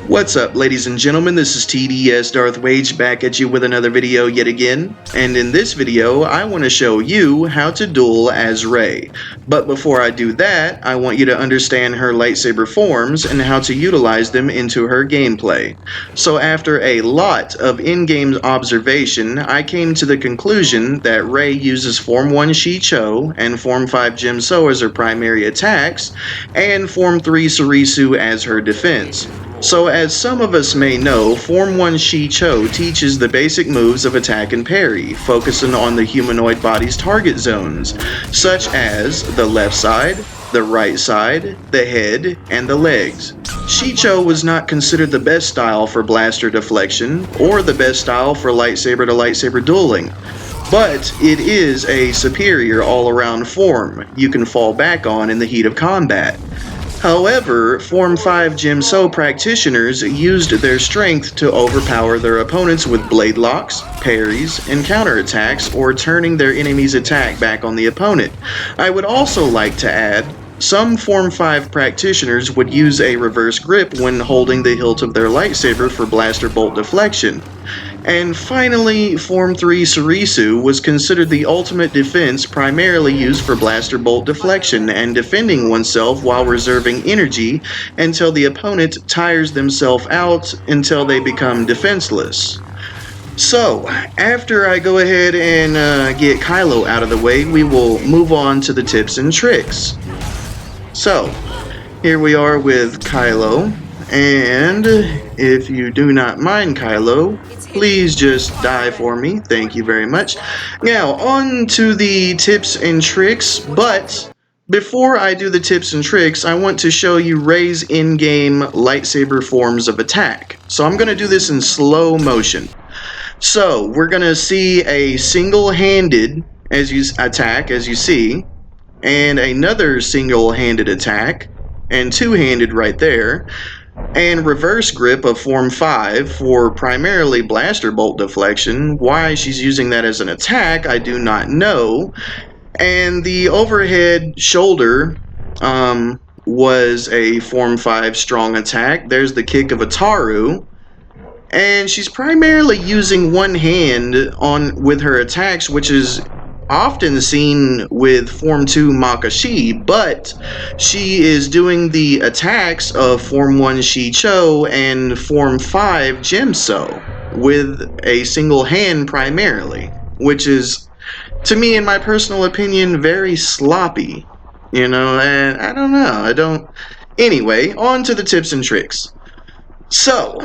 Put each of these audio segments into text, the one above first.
What's up, ladies and gentlemen? This is TDS Darth Wage back at you with another video yet again. And in this video, I want to show you how to duel as Rey. But before I do that, I want you to understand her lightsaber forms and how to utilize them into her gameplay. So after a lot of in-game observation, I came to the conclusion that Rey uses Form 1 Shi-Cho and Form 5 Jim-So as her primary attacks, and Form 3 Surisu as her defense. So as some of us may know, Form 1 Shi-Cho teaches the basic moves of attack and parry, focusing on the humanoid body's target zones, such as the left side, the right side, the head, and the legs. Shi-Cho was not considered the best style for blaster deflection, or the best style for lightsaber to lightsaber dueling, but it is a superior all-around form you can fall back on in the heat of combat. However, Form 5 Jim-So practitioners used their strength to overpower their opponents with blade locks, parries, and counterattacks, or turning their enemy's attack back on the opponent. I would also like to add, some Form 5 practitioners would use a reverse grip when holding the hilt of their lightsaber for blaster bolt deflection. And finally, Form 3 Surisu was considered the ultimate defense, primarily used for blaster bolt deflection and defending oneself while reserving energy until the opponent tires themselves out until they become defenseless. So, after I go ahead and get Kylo out of the way, we will move on to the tips and tricks. So, here we are with Kylo, and if you do not mind, Kylo, please just die for me. Thank you very much. Now, on to the tips and tricks, but before I do the tips and tricks, I want to show you Rey's in-game lightsaber forms of attack. So I'm going to do this in slow motion. So, we're going to see a single-handed attack, as you see, and another single-handed attack, and two-handed right there, and reverse grip of Form 5 for primarily blaster bolt deflection. Why she's using that as an attack, I do not know. And the overhead shoulder was a Form 5 strong attack. There's the kick of Ataru. And she's primarily using one hand with her attacks, which is often seen with Form 2 Makashi, but she is doing the attacks of Form 1 Shi-Cho and Form 5 Jim-So with a single hand primarily, which is, to me, in my personal opinion, very sloppy, and I don't know, Anyway, on to the tips and tricks. So,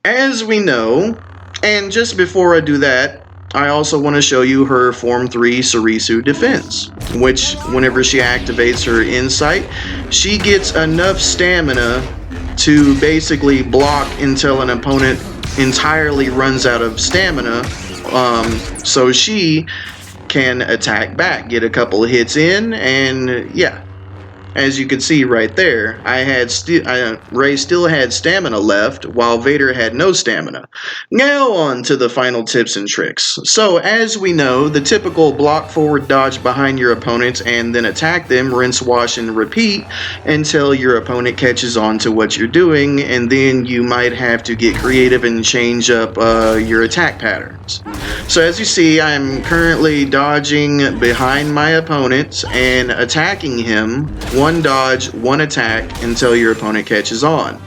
as we know, and just before I do that, I also want to show you her Form 3 Surisu defense, which whenever she activates her insight, she gets enough stamina to basically block until an opponent entirely runs out of stamina, so she can attack back, get a couple of hits in, and yeah. As you can see right there, Rey still had stamina left, while Vader had no stamina. Now on to the final tips and tricks. So as we know, the typical block forward dodge behind your opponents and then attack them, rinse, wash, and repeat until your opponent catches on to what you're doing, and then you might have to get creative and change up your attack patterns. So as you see, I'm currently dodging behind my opponent and attacking him. One dodge, one attack until your opponent catches on.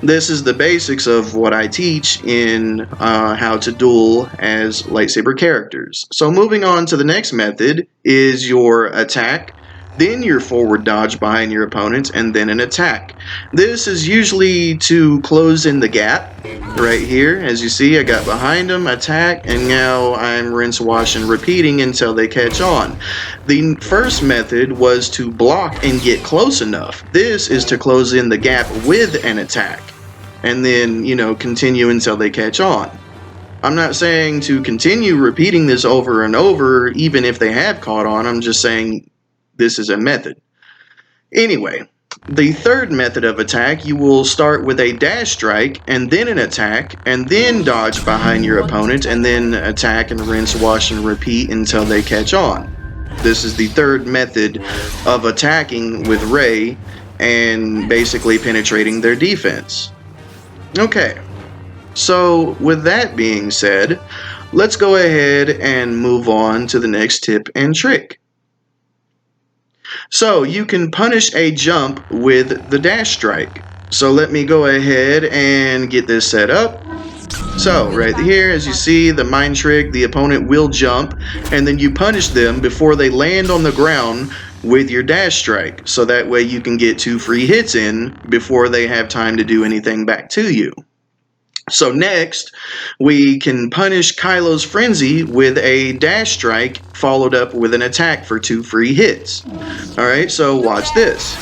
This is the basics of what I teach in how to duel as lightsaber characters. So moving on to the next method is your attack, then your forward dodge behind your opponent, and then an attack. This is usually to close in the gap. Right here, as you see, I got behind them, attack, and now I'm rinse, wash, and repeating until they catch on. The first method was to block and get close enough. This is to close in the gap with an attack, and then, continue until they catch on. I'm not saying to continue repeating this over and over, even if they have caught on. I'm just saying this is a method. Anyway, the third method of attack, you will start with a dash strike, and then an attack, and then dodge behind your opponent, and then attack and rinse, wash, and repeat until they catch on. This is the third method of attacking with Rey and basically penetrating their defense. Okay, so with that being said, let's go ahead and move on to the next tip and trick. So you can punish a jump with the dash strike. So let me go ahead and get this set up. So right here, as you see, the mind trick, the opponent will jump, and then you punish them before they land on the ground with your dash strike. So that way you can get 2 free hits in before they have time to do anything back to you. So next, we can punish Kylo's frenzy with a dash strike followed up with an attack for 2 free hits. Alright, so watch this.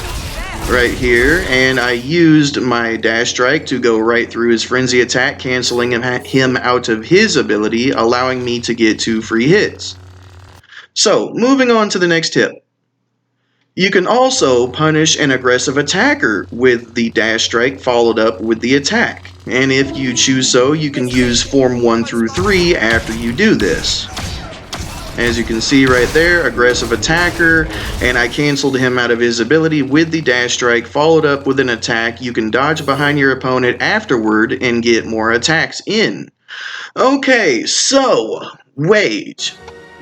Right here, and I used my dash strike to go right through his frenzy attack, canceling him out of his ability, allowing me to get 2 free hits. So, moving on to the next tip. You can also punish an aggressive attacker with the dash strike followed up with the attack. And if you choose so, you can use form 1 through 3 after you do this. As you can see right there, aggressive attacker, and I canceled him out of his ability with the dash strike followed up with an attack. You can dodge behind your opponent afterward and get more attacks in. Okay, so, Wage,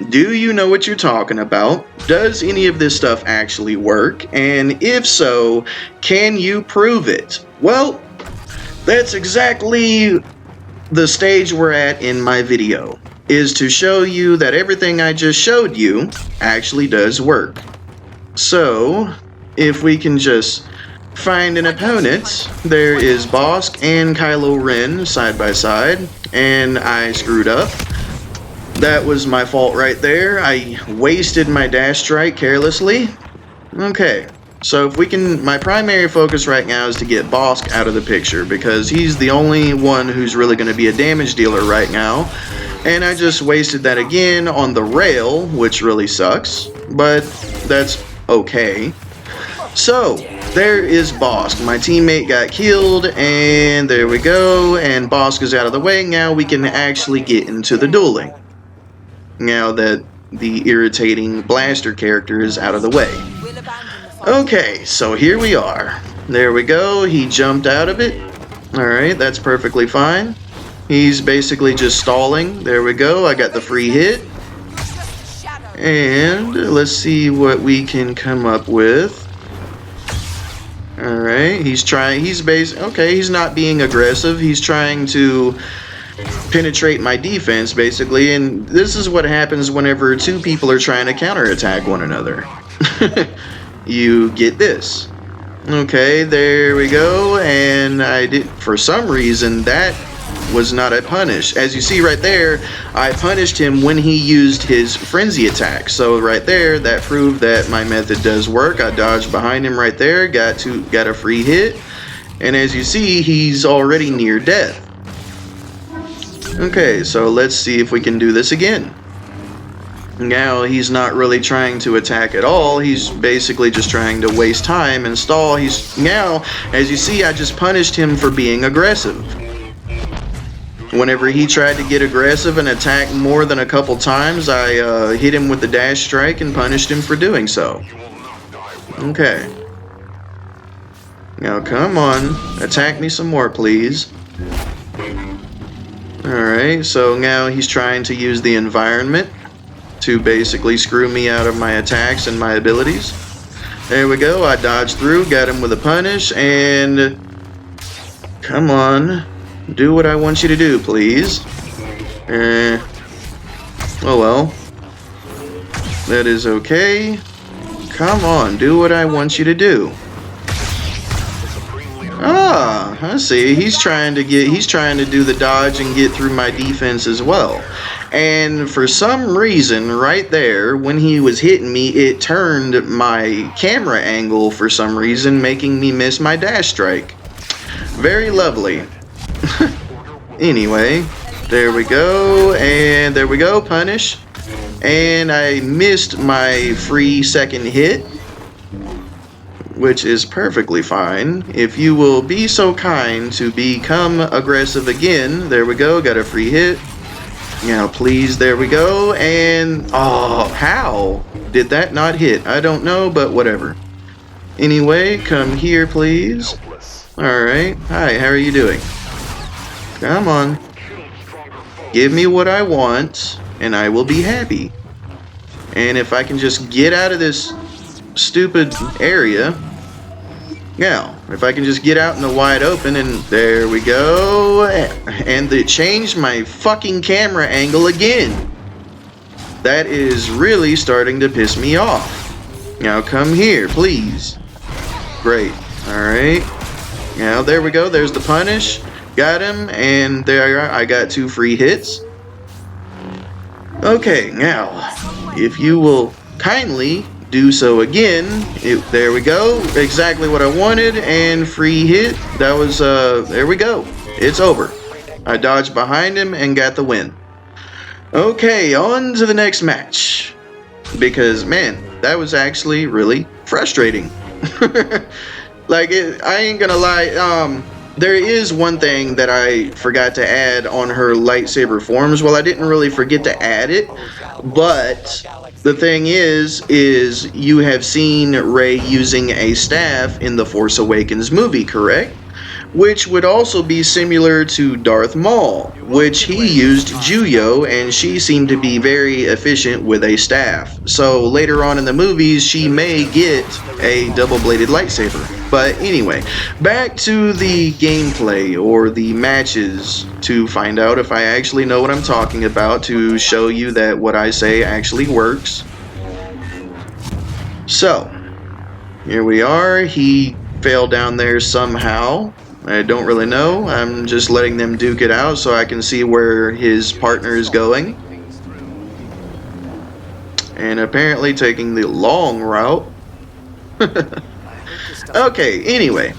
do you know what you're talking about? Does any of this stuff actually work? And if so, can you prove it? Well, that's exactly the stage we're at in my video, is to show you that everything I just showed you actually does work. So, if we can just find an opponent, there is Bosk and Kylo Ren side by side, and I screwed up. That was my fault right there. I wasted my dash strike carelessly. Okay, so if we can, my primary focus right now is to get Bosk out of the picture because he's the only one who's really going to be a damage dealer right now. And I just wasted that again on the rail, which really sucks, but that's okay. So, there is Bosk. My teammate got killed, and there we go, and Bosk is out of the way. Now we can actually get into the dueling. Now that the irritating blaster character is out of the way. Okay, so here we are. There we go, he jumped out of it. Alright, that's perfectly fine. He's basically just stalling. There we go, I got the free hit. And let's see what we can come up with. Alright, he's not being aggressive. He's trying to penetrate my defense, basically, and this is what happens whenever 2 people are trying to counterattack one another. You get this. Okay, there we go, and for some reason, that was not a punish. As you see right there, I punished him when he used his frenzy attack. So right there, that proved that my method does work. I dodged behind him right there, got a free hit, and as you see, he's already near death. Okay, so let's see if we can do this again. Now he's not really trying to attack at all. He's basically just trying to waste time and stall. Now, as you see, I just punished him for being aggressive. Whenever he tried to get aggressive and attack more than a couple times, I hit him with the dash strike and punished him for doing so. Okay. Now come on, attack me some more, please. Alright, so now he's trying to use the environment to basically screw me out of my attacks and my abilities. There we go, I dodged through, got him with a punish, and come on, do what I want you to do, please. Oh well. That is okay. Come on, do what I want you to do. Ah, I see. He's trying to do the dodge and get through my defense as well. And for some reason, right there, when he was hitting me, it turned my camera angle for some reason, making me miss my dash strike. Very lovely. Anyway, there we go, and there we go, punish. And I missed my free second hit, which is perfectly fine. If you will be so kind to become aggressive again, there we go, got a free hit. Now please, there we go, and oh, how did that not hit? I don't know, but whatever. Anyway, come here please. Alright, hi, how are you doing? Come on. Give me what I want, and I will be happy. And if I can just get out of this stupid area. Now, if I can just get out in the wide open, and there we go. And it changed my fucking camera angle again. That is really starting to piss me off. Now come here, please. Great. Alright. Now there we go. There's the punish. Got him, and there I got 2 free hits. Okay, now, if you will kindly do so again. There we go. Exactly what I wanted, and free hit. That was, there we go. It's over. I dodged behind him and got the win. Okay, on to the next match. Because, man, that was actually really frustrating. Like, I ain't gonna lie, there is one thing that I forgot to add on her lightsaber forms. Well, I didn't really forget to add it, but the thing is you have seen Rey using a staff in the Force Awakens movie, correct? Which would also be similar to Darth Maul, which he used Juyo, and she seemed to be very efficient with a staff. So later on in the movies, she may get a double-bladed lightsaber. But anyway, back to the gameplay or the matches to find out if I actually know what I'm talking about, to show you that what I say actually works. So, here we are. He fell down there somehow. I don't really know. I'm just letting them duke it out so I can see where his partner is going. And apparently taking the long route. Okay, anyway.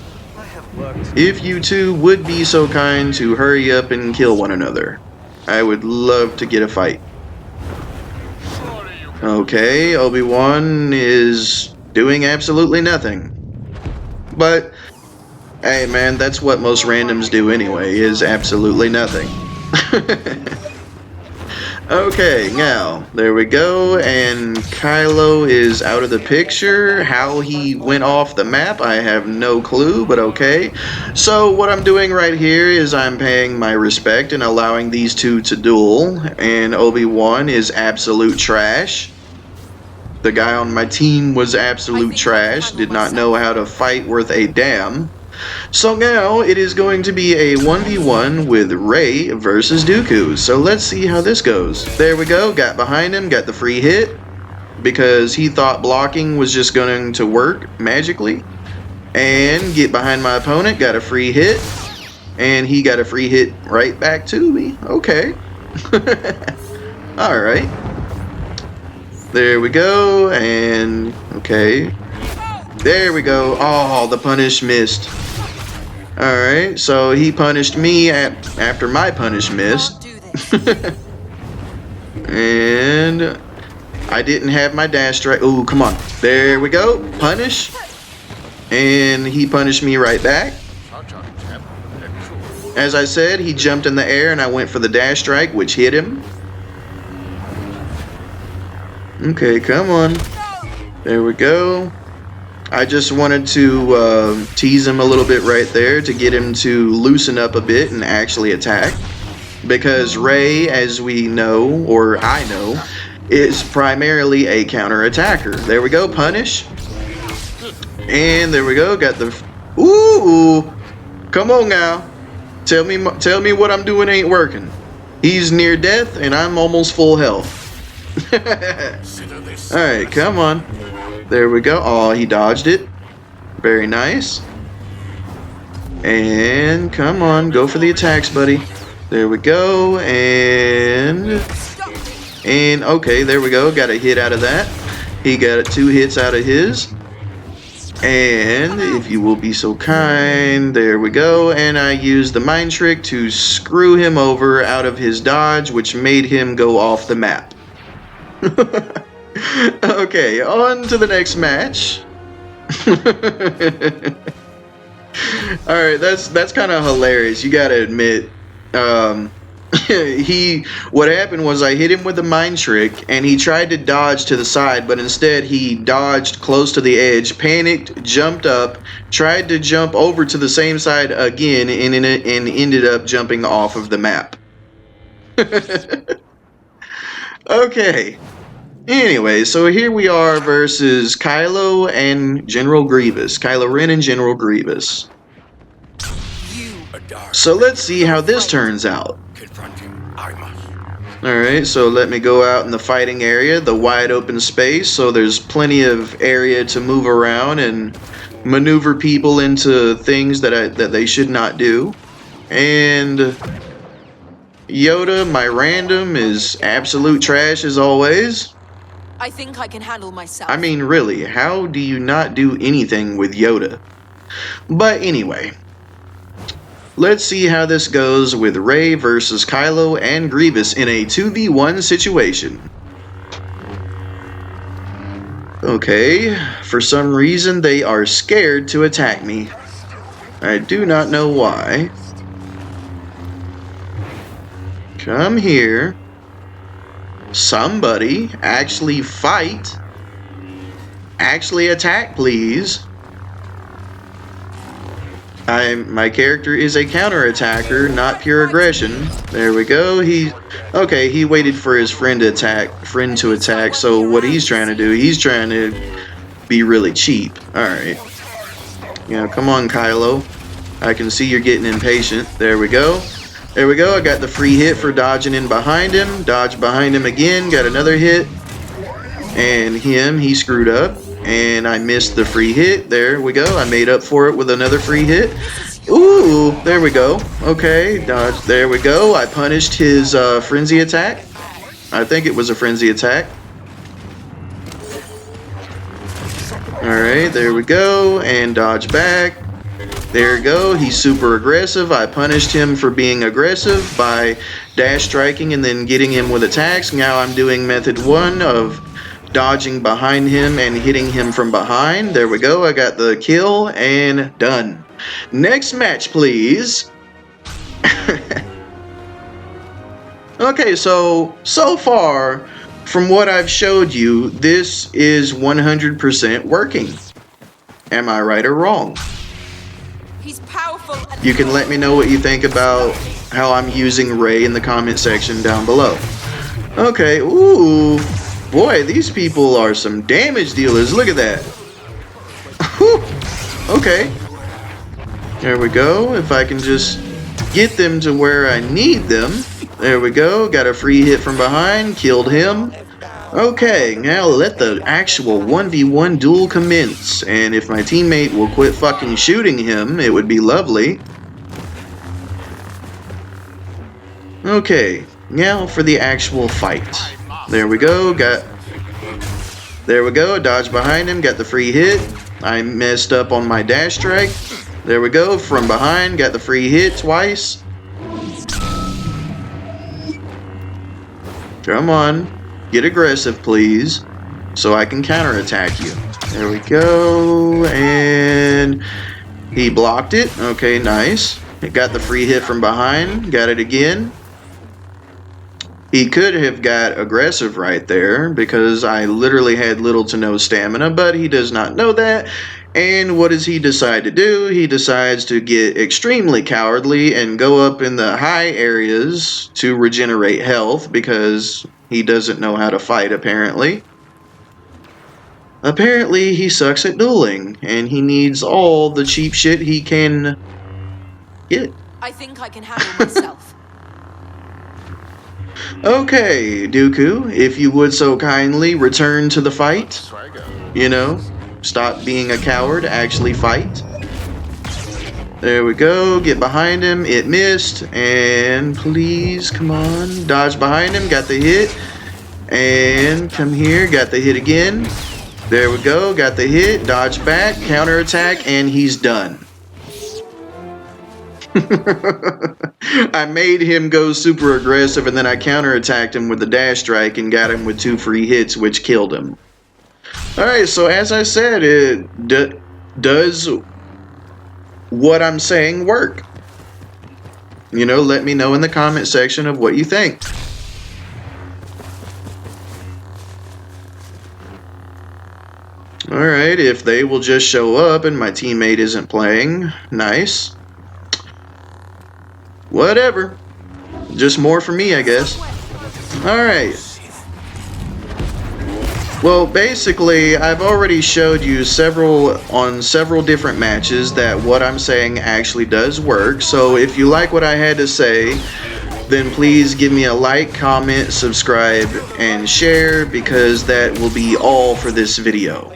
If you two would be so kind to hurry up and kill one another, I would love to get a fight. Okay, Obi-Wan is doing absolutely nothing. But hey man, that's what most randoms do anyway, is absolutely nothing. Okay, now, there we go, and Kylo is out of the picture. How he went off the map, I have no clue, but okay. So what I'm doing right here is I'm paying my respect and allowing these two to duel, and Obi-Wan is absolute trash. The guy on my team was absolute trash, did not know how to fight worth a damn. So now it is going to be a 1v1 with Rey versus Dooku. So let's see how this goes. There we go, got behind him, got the free hit, because he thought blocking was just going to work magically. And get behind my opponent, got a free hit, and he got a free hit right back to me. Okay. Alright. There we go, and okay. There we go. Oh, the punish missed. Alright, so he punished me after my punish missed. And I didn't have my dash strike. Oh, come on. There we go. Punish. And he punished me right back. As I said, he jumped in the air and I went for the dash strike, which hit him. Okay, come on. There we go. I just wanted to tease him a little bit right there to get him to loosen up a bit and actually attack. Because Rey, as we know, or I know, is primarily a counter-attacker. There we go, punish. And there we go, got the... Ooh! Come on now. Tell me what I'm doing ain't working. He's near death and I'm almost full health. Alright, come on. There we go. Oh, he dodged it. Very nice. And come on, go for the attacks, buddy. There we go. And okay, there we go. Got a hit out of that. He got 2 hits out of his. And if you will be so kind, there we go. And I used the mind trick to screw him over out of his dodge, which made him go off the map. Okay, on to the next match. Alright, that's kind of hilarious, you gotta admit. What happened was I hit him with a mind trick and he tried to dodge to the side, but instead he dodged close to the edge, panicked, jumped up, tried to jump over to the same side again, and ended up jumping off of the map. Okay. Anyway, so here we are versus Kylo and General Grievous. Kylo Ren and General Grievous. So let's see how this turns out. Alright, so let me go out in the fighting area, the wide open space, so there's plenty of area to move around and maneuver people into things that they should not do. And Yoda, my random, is absolute trash as always. I think I can handle myself. I mean, really, how do you not do anything with Yoda? But anyway, let's see how this goes with Rey versus Kylo and Grievous in a 2v1 situation. Okay, for some reason they are scared to attack me. I do not know why. Come here. Somebody actually fight. Actually attack, please. My character is a counterattacker, not pure aggression. There we go. He waited for his friend to attack. So what he's trying to do, he's trying to be really cheap. Alright. Yeah, come on, Kylo. I can see you're getting impatient. There we go. There we go. I got the free hit for dodging in behind him. Dodge behind him again. Got another hit. And he screwed up. And I missed the free hit. There we go. I made up for it with another free hit. Ooh, there we go. Okay, dodge. There we go. I punished his frenzy attack. I think it was a frenzy attack. Alright, there we go. And dodge back. There we go. He's super aggressive. I punished him for being aggressive by dash striking and then getting him with attacks. Now I'm doing method 1 of dodging behind him and hitting him from behind. There we go. I got the kill and done. Next match, please. Okay, so far from what I've showed you, this is 100% working. Am I right or wrong? He's powerful. You can let me know what you think about how I'm using Rey in the comment section down below. Okay, ooh. Boy, these people are some damage dealers. Look at that. Whew. Okay. There we go. If I can just get them to where I need them. There we go. Got a free hit from behind. Killed him. Okay, now let the actual 1v1 duel commence. And if my teammate will quit fucking shooting him, it would be lovely. Okay, now for the actual fight. There we go. There we go. Dodge behind him. Got the free hit. I messed up on my dash strike. There we go. From behind. Got the free hit twice. Come on. Get aggressive, please. So I can counterattack you. There we go. And he blocked it. Okay, nice. Got the free hit from behind. Got it again. He could have got aggressive right there because I literally had little to no stamina, but he does not know that. And what does he decide to do? He decides to get extremely cowardly and go up in the high areas to regenerate health because he doesn't know how to fight, apparently. Apparently, he sucks at dueling, and he needs all the cheap shit he can get. I think I can handle myself. Okay, Dooku, if you would so kindly return to the fight. You know, stop being a coward, actually fight. There we go, get behind him, it missed, and please, come on, dodge behind him, got the hit, and come here, got the hit again. There we go, got the hit, dodge back, counterattack, and he's done. I made him go super aggressive and then I counterattacked him with the dash strike and got him with 2 free hits which killed him. Alright, so as I said, does what I'm saying work? you know, let me know in the comment section of what you think. Alright, if they will just show up and my teammate isn't playing, nice. Whatever. Just more for me, I guess. Alright. Well, basically, I've already showed you on several different matches that what I'm saying actually does work. So if you like what I had to say, then please give me a like, comment, subscribe, and share, because that will be all for this video.